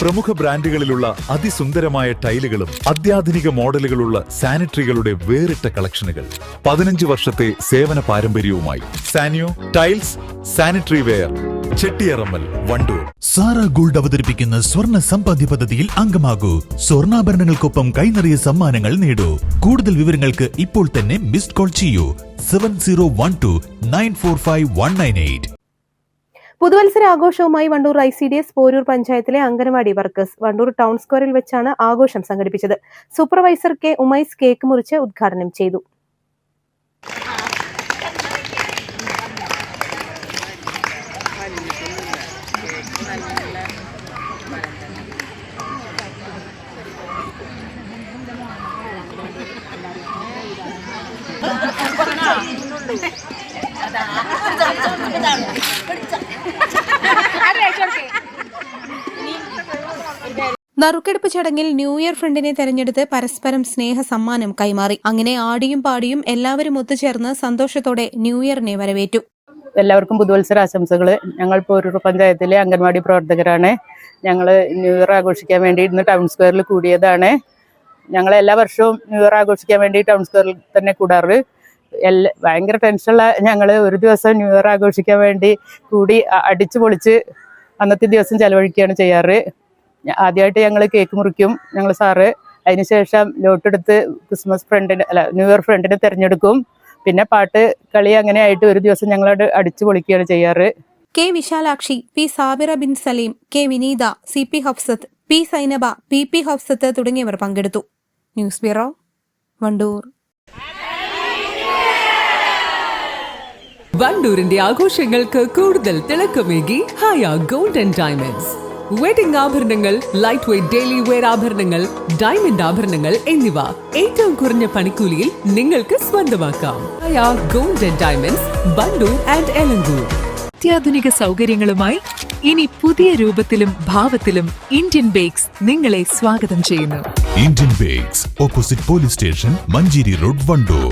പ്രമുഖ ബ്രാൻഡുകളിലുള്ള അതിസുന്ദരമായ ടൈലുകളും അത്യാധുനിക മോഡലുകളുള്ള സാനിറ്ററികളുടെ വേറിട്ട കളക്ഷനുകൾ 15 വർഷത്തെ സേവന പാരമ്പര്യവുമായി Saniyo tiles sanitary ware Chettiyarammal Wandoor. Sara gold അവതരിപ്പിക്കുന്ന സ്വർണ്ണ സമ്പാദ്യ പദ്ധതിയിൽ അംഗമാകൂ. സ്വർണ്ണാഭരണങ്ങൾക്കൊപ്പം കൈനിറിയ സമ്മാനങ്ങൾ നേടൂ. കൂടുതൽ വിവരങ്ങൾക്ക് ഇപ്പോൾ തന്നെ മിസ്ഡ് കോൾ ചെയ്യൂ 7012945198. പുതുവത്സര ആഘോഷവുമായി വണ്ടൂർ ICDS പോരൂർ പഞ്ചായത്തിലെ അംഗനവാടി വർക്കേഴ്സ് വണ്ടൂർ ടൗൺ സ്ക്വയറിൽ വെച്ചാണ് ആഘോഷം സംഘടിപ്പിച്ചത്. സൂപ്പർവൈസർ കെ ഉമൈസ് കേക്ക് മുറിച്ച് ഉദ്ഘാടനം ചെയ്തു. നറുക്കെടുപ്പ് ചടങ്ങിൽ ന്യൂ ഇയർ ഫ്രണ്ടിനെ തെരഞ്ഞെടുത്ത് പരസ്പരം സ്നേഹ സമ്മാനം കൈമാറി. അങ്ങനെ ആടിയും പാടിയും എല്ലാവരും ഒത്തുചേർന്ന് സന്തോഷത്തോടെ ന്യൂ ഇയറിനെ വരവേറ്റു. എല്ലാവർക്കും പുതുവത്സര ആശംസകൾ. ഞങ്ങൾ പോരൂർ പഞ്ചായത്തിലെ അംഗൻവാടി പ്രവർത്തകരാണ്. ഞങ്ങൾ ന്യൂ ഇയർ ആഘോഷിക്കാൻ വേണ്ടി ഇന്ന് ടൗൺ സ്ക്വയറിൽ കൂടിയതാണ്. ഞങ്ങൾ എല്ലാ വർഷവും ന്യൂ ഇയർ ആഘോഷിക്കാൻ വേണ്ടി ടൗൺ സ്ക്വയറിൽ തന്നെ കൂടാറ്. ഭയങ്കര ടെൻഷനുള്ള ഞങ്ങൾ ഒരു ദിവസം ന്യൂ ഇയർ ആഘോഷിക്കാൻ വേണ്ടി കൂടി അടിച്ചു പൊളിച്ച് അന്നത്തെ ദിവസം ചെലവഴിക്കുകയാണ് ചെയ്യാറ്. ആദ്യമായിട്ട് ഞങ്ങൾ കേക്ക് മുറിക്കും ഞങ്ങൾ സാറ്. അതിനുശേഷം ലോട്ടെടുത്ത് ന്യൂ ഇയർ ഫ്രണ്ടിനെ തിരഞ്ഞെടുക്കും. പിന്നെ പാട്ട് കളി അങ്ങനെ ആയിട്ട് ഒരു ദിവസം ഞങ്ങൾ അടിച്ചു പൊളിക്കുകയാണ് ചെയ്യാറ്. K Vishalakshi, P Sabira bin Saleem, K Vineetha, CP Hafsath, P Sainaba, PP Hafsath തുടങ്ങിയവർ പങ്കെടുത്തു. News bureau, Wandoor. വണ്ടൂരിന്റെ ആഘോഷങ്ങൾക്ക് കൂടുതൽ തിളക്കമേകി Haya gold and diamonds. Wedding ആഭരണങ്ങൾ, ലൈറ്റ് വെയ്റ്റ് ഡെയിലി വെയർ ആഭരണങ്ങൾ, ഡയമണ്ട് ആഭരണങ്ങൾ എന്നിവ ഏറ്റവും കുറഞ്ഞ പണിക്കൂലിയിൽ നിങ്ങൾക്ക് സ്വന്തമാക്കാം. Haya gold and diamonds, Wandoor and Elankur. അത്യാധുനിക സൗകര്യങ്ങളുമായി ഇനി പുതിയ രൂപത്തിലും ഭാവത്തിലും ഇന്ത്യൻ ബേക്സ് നിങ്ങളെ സ്വാഗതം ചെയ്യുന്നു. Indian bakes, opposite police station, Manjeri road, Wandoor.